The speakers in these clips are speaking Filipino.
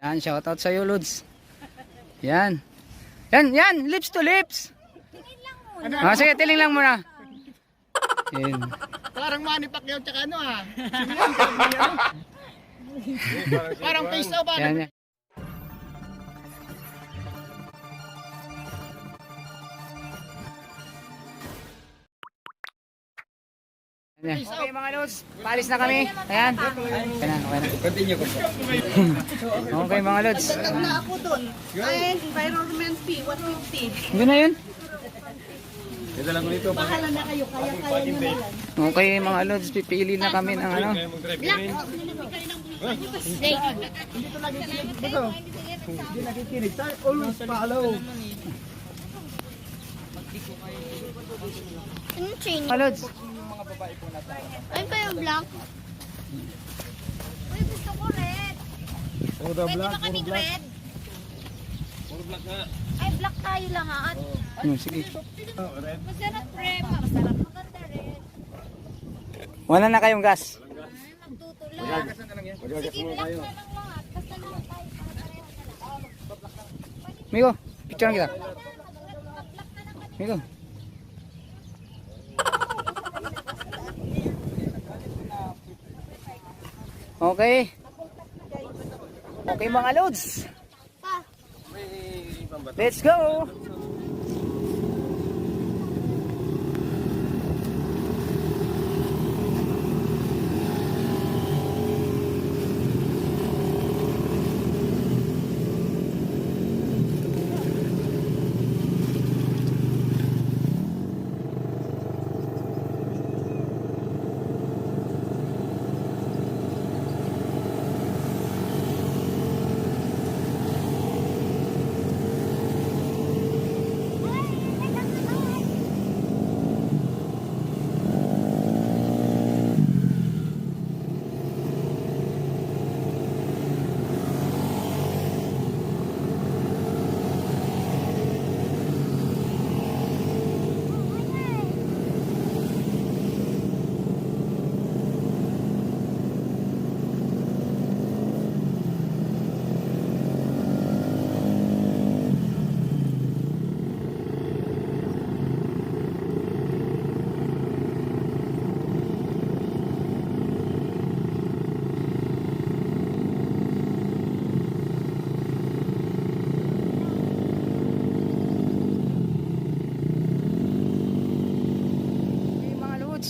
Yan, shoutout sa iyo, Lods. Yan. Yan, lips to lips. Sige, tiling lang muna. Yan. Parang Manny Pacquiao tsaka ano ha. Parang face off ha. Yan. Okay mga Lods, paalis na kami. Ayan. Okay na. Continue ko po. Okay mga Lods. Dagdag na ako dun. Ay, environment fee, 150. Yun na yun. Dala ko nito. Bahala na kayo, kaya-kaya nyo na yan. Okay mga Lods, pipili na kami ng ano. Hindi nakikinig. Always follow. Anong chain? Mga Lods. Ay, pa yung black? Uy, gusto ko red. Puro Pwede black, ba kaming red? Puro black nga. Ay, black tayo lang ha. Sige. Masarap red. Masarap maganda red. Wala na kayong gas. Ay, magtutulak. Sige, black na lang lahat. Basta lang tayo. Migo, picture kita. Migo. Okay. Okay mga Lods. Let's go.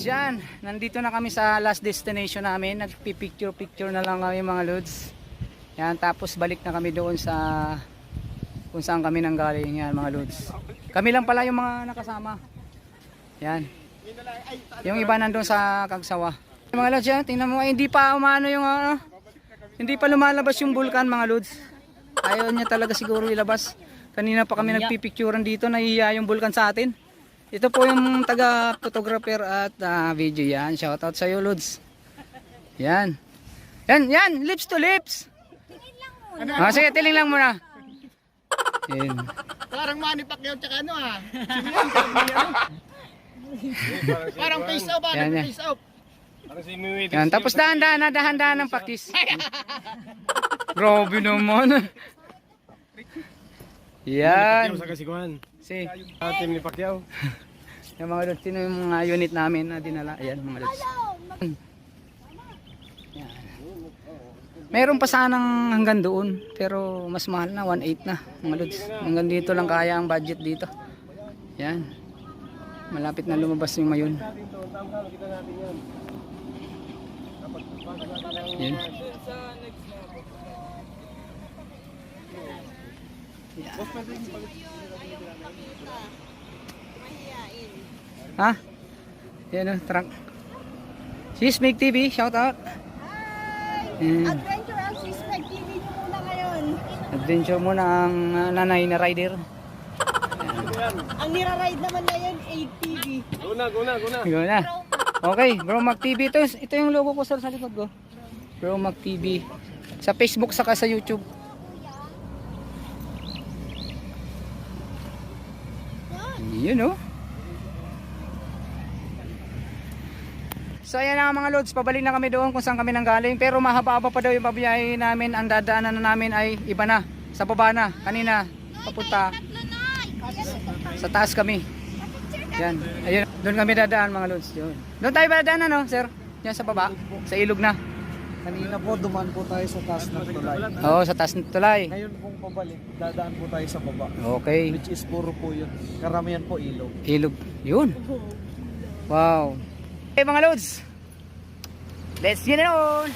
Yan, nandito na kami sa last destination namin. Nagpipicture na lang kami mga Lods. Yan, tapos balik na kami doon sa kung saan kami nanggaling. Yan mga Lods. Kami lang pala yung mga nakasama. Yan. Yung iba nandun sa Kagsawa. Mga Lods, yan, tingnan mo, hindi pa umano yung hindi pa lumalabas yung bulkan mga Lods. Ayaw niya talaga siguro ilabas. Kanina pa kami nagpipicturean dito, nahihiya yung bulkan sa atin. Ito po yung taga-photographer at video yan. Shoutout sa iyo, Lods. Yan. Yan, lips to lips. Sige, tiling lang muna. Yan. Parang Manny Pacquiao tsaka ano ha. Parang face off ha. Yan. Face off. Yan, tapos dahan-dahan ng pakis. Grabe naman. Yan. Sa kasiguan. Si Team ni Pacquiao. yung mga Lods, sino yung mga unit namin na dinala. Ayan mga Lods. Yan. Meron pa sanang hanggang doon, pero mas mahal na, 1.8 na mga Lods. Hanggang dito lang kaya ang budget dito. Yan. Malapit na lumabas yung mayon. Yan. Ha? Yan o, truck. Sismig TV, shout out. Hi! Adventure ang Sismeg TV nyo muna ngayon. Adventure muna ang nanay na rider. Ang nira-ride naman ngayon, 8TV. Guna. Go na. Okay, Bro Mac TV. Ito yung logo ko sa likod ko. Bro Mac TV. Sa Facebook saka sa YouTube. Yun o. So ayan na mga lods, pabalik na kami doon kung saan kami nanggaling. Pero mahaba-haba pa daw yung pabiyahe namin. Ang dadaanan na namin ay iba na. Sa baba na. Kanina papunta sa taas kami. Yan. Ayun. Doon kami dadaan mga lods. Yun. Doon tayo ba dadaan ano sir? Yan sa baba. Sa ilog na. Kanina po, dumaan po tayo sa taas ng tulay. Oo, sa taas ng tulay. Ngayon pong pabalik, dadaan po tayo sa baba. Okay. Which is puro po yun. Karamihan po ilog. Ilog. Yun. Wow. Okay mga lods. Let's get it on.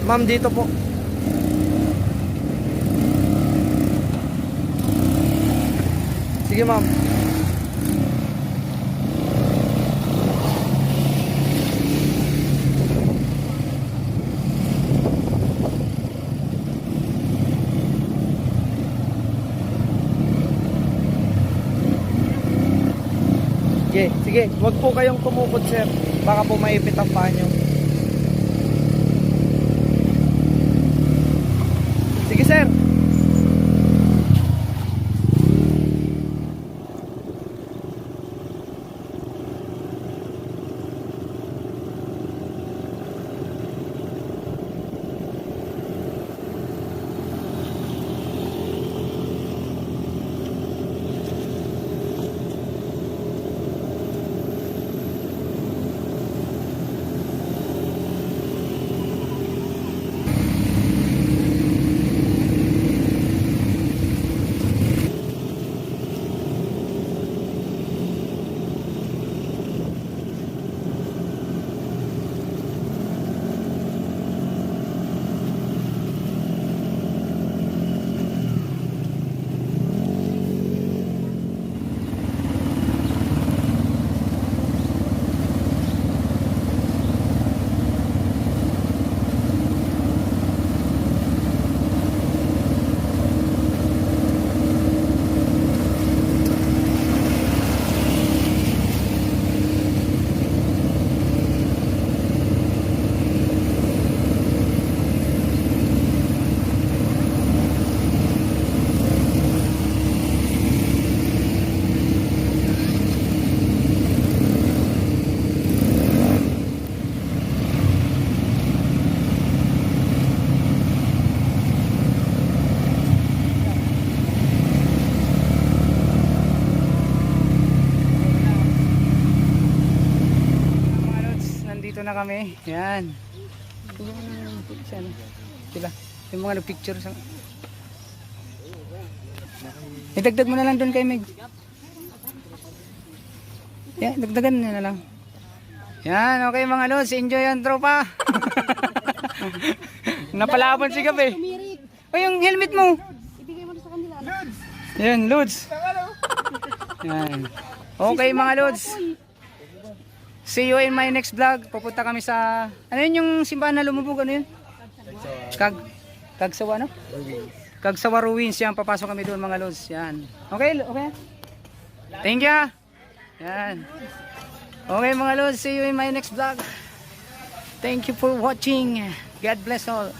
Ma'am, dito po. Sige ma'am. Sige, sige. Huwag po kayong tumukod, sir. Baka po maipit ang paa nyo. Sige, sir. Na kami. Yan. Sila. Yung mga picture sa idagdag mo na lang doon kay Meg. Yan, dagdagan na lang. Yan, okay mga lods, enjoy ang tropa. Napalaban si Gab eh. O yung helmet mo. Ibigay mo na sa kanila. Yan, lods. Yan. Okay mga lods. See you in my next vlog. Pupunta kami sa, ano yun yung simbahan na lumubog, ano yun? Kagsawa, no? Kagsawa Ruins, yan, papasok kami doon mga lods. Yan. Okay, okay. Thank you. Yan. Okay mga lods, see you in my next vlog. Thank you for watching. God bless all.